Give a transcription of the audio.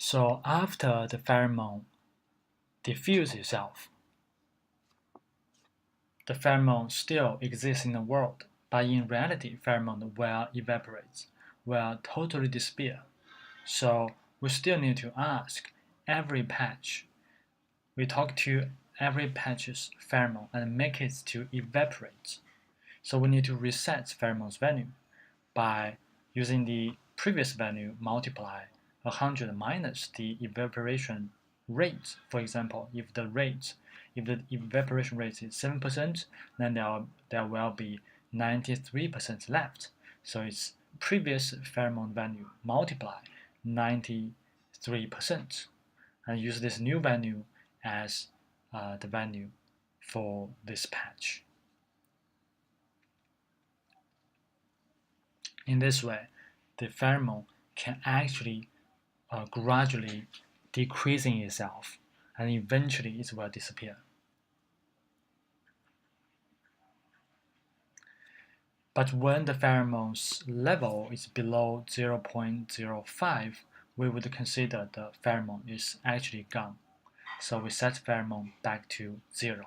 So after the pheromone diffuses itself, the pheromone still exists in the world, but in reality, pheromone will evaporate, will totally disappear. So we still need to ask every patch. We talk to every patch's pheromone and make it to evaporate. So we need to reset pheromone's value by using the previous value multiply 100 minus the evaporation rate. For example, if the evaporation rate is 7%, then there will be 93% left. So it's previous pheromone value multiply 93% and use this new value as the value for this patch. In this way, the pheromone can actually gradually decreasing itself, and eventually it will disappear. But when the pheromone's level is below 0.05, we would consider the pheromone is actually gone. So we set pheromone back to 0.